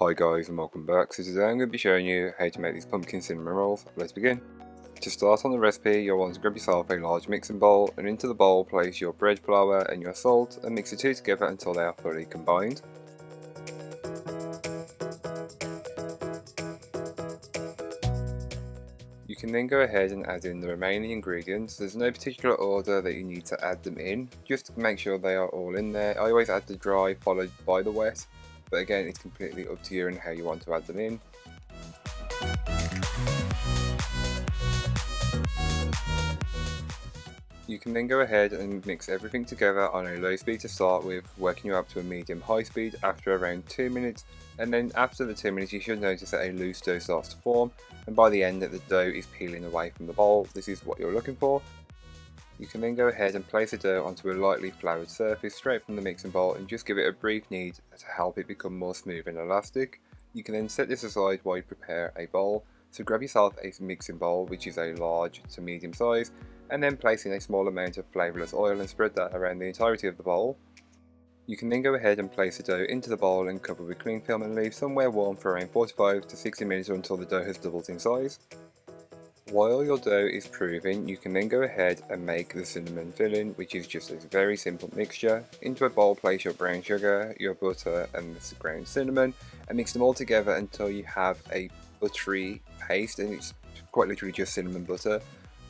Hi guys and welcome back. So today I'm going to be showing you how to make these pumpkin cinnamon rolls. Let's begin. To start on the recipe, you'll want to grab yourself a large mixing bowl, and into the bowl place your bread flour and your salt and mix the two together until they are fully combined. You can then go ahead and add in the remaining ingredients. There's no particular order that you need to add them in, just to make sure they are all in there. I always add the dry followed by the wet, but again it's completely up to you and how you want to add them in. You can then go ahead and mix everything together on a low speed to start with, working you up to a medium high speed after around 2 minutes, and then after the 2 minutes you should notice that a loose dough starts to form, and by the end that the dough is peeling away from the bowl. This is what you're looking for. You can then go ahead and place the dough onto a lightly floured surface straight from the mixing bowl and just give it a brief knead to help it become more smooth and elastic. You can then set this aside while you prepare a bowl. So grab yourself a mixing bowl, which is a large to medium size, and then place in a small amount of flavourless oil and spread that around the entirety of the bowl. You can then go ahead and place the dough into the bowl and cover with cling film and leave somewhere warm for around 45 to 60 minutes or until the dough has doubled in size. While your dough is proving, you can then go ahead and make the cinnamon filling, which is just a very simple mixture. Into a bowl place your brown sugar, your butter and the ground cinnamon, and mix them all together until you have a buttery paste, and it's quite literally just cinnamon butter.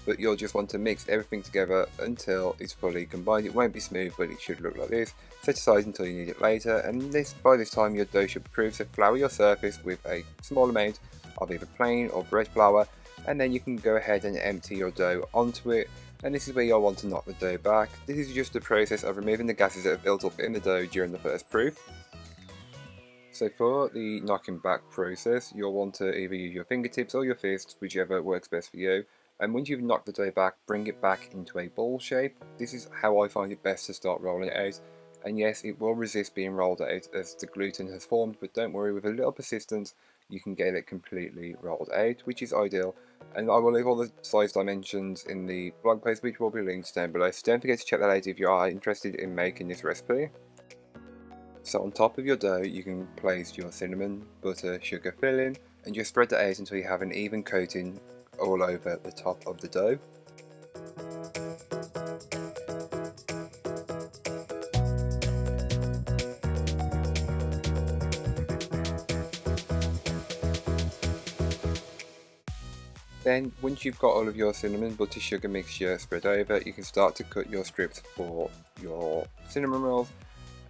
But you'll just want to mix everything together until it's fully combined. It won't be smooth, but it should look like this. Set aside until you need it later, and by this time your dough should be proved, so flour your surface with a small amount of either plain or bread flour, and then you can go ahead and empty your dough onto it, and this is where you'll want to knock the dough back. This is just the process of removing the gases that have built up in the dough during the first proof. So for the knocking back process, you'll want to either use your fingertips or your fists, whichever works best for you. And once you've knocked the dough back, bring it back into a ball shape. This is how I find it best to start rolling it out. And yes, it will resist being rolled out as the gluten has formed, but don't worry, with a little persistence you can get it completely rolled out, which is ideal. And I will leave all the size dimensions in the blog post, which will be linked down below, so don't forget to check that out if you are interested in making this recipe. So on top of your dough you can place your cinnamon, butter, sugar filling, and just spread that out until you have an even coating all over the top of the dough. Then once you've got all of your cinnamon, butter, sugar mixture spread over, you can start to cut your strips for your cinnamon rolls.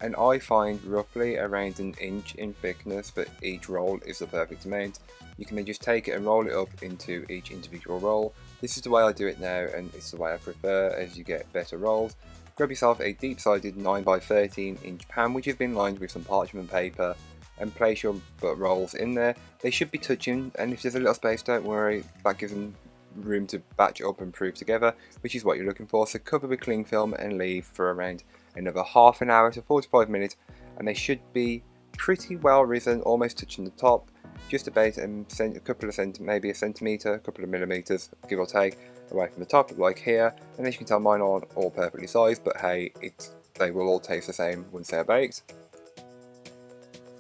And I find roughly around an inch in thickness for each roll is the perfect amount. You can then just take it and roll it up into each individual roll. This is the way I do it now, and it's the way I prefer as you get better rolls. Grab yourself a deep-sided 9x13 inch pan which has been lined with some parchment paper, and place your rolls in there. They should be touching, and if there's a little space, don't worry, that gives them room to batch up and prove together, which is what you're looking for. So cover with cling film and leave for around another half an hour to 45 minutes, and they should be pretty well risen, almost touching the top, just about a couple of maybe a centimetre, a couple of millimetres, give or take, away from the top, like here. And as you can tell, mine aren't all perfectly sized, but hey, they will all taste the same once they're baked.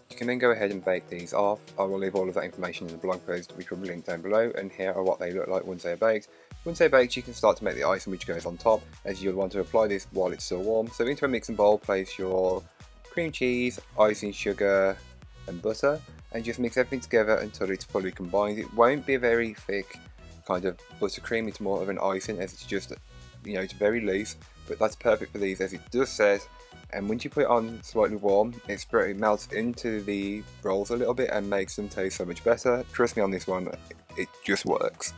You can then go ahead and bake these off. I will leave all of that information in the blog post, which will be linked down below, and here are what they look like once they're baked. Once they're baked, you can start to make the icing which goes on top, as you'll want to apply this while it's still warm. So into a mixing bowl, place your cream cheese, icing sugar and butter, and just mix everything together until it's fully combined. It won't be a very thick kind of buttercream, it's more of an icing, as it's just, it's very loose, but that's perfect for these as it does set. And once you put it on slightly warm, it melts into the rolls a little bit and makes them taste so much better. Trust me on this one, it just works.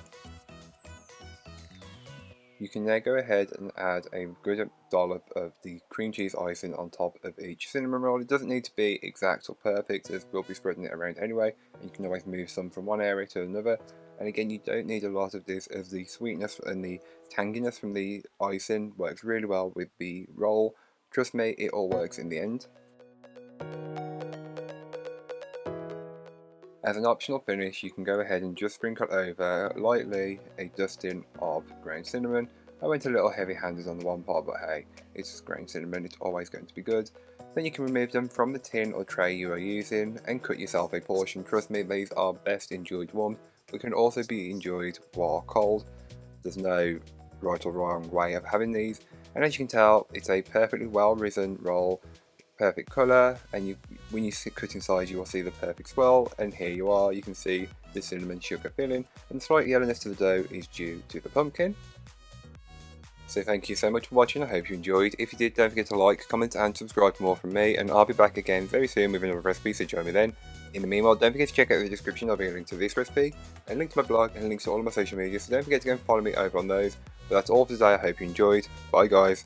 You can now go ahead and add a good dollop of the cream cheese icing on top of each cinnamon roll. It doesn't need to be exact or perfect, as we'll be spreading it around anyway, and you can always move some from one area to another. And again, you don't need a lot of this, as the sweetness and the tanginess from the icing works really well with the roll. Trust me, it all works in the end. As an optional finish, you can go ahead and just sprinkle over lightly a dusting of ground cinnamon, I went a little heavy handed on the one part, but hey, it's just ground cinnamon, it's always going to be good. Then you can remove them from the tin or tray you are using and cut yourself a portion. Trust me, these are best enjoyed warm, but can also be enjoyed while cold. There's no right or wrong way of having these, and as you can tell, it's a perfectly well risen roll, perfect colour, and when you cut inside you will see the perfect swirl, and here you are, you can see the cinnamon sugar filling, and the slight yellowness to the dough is due to the pumpkin. So thank you so much for watching, I hope you enjoyed. If you did, don't forget to like, comment and subscribe for more from me, and I'll be back again very soon with another recipe, so join me then. In the meanwhile, don't forget to check out the description, I'll be a link to this recipe, and a link to my blog, and links to all of my social media, so don't forget to go and follow me over on those. But that's all for today, I hope you enjoyed. Bye guys.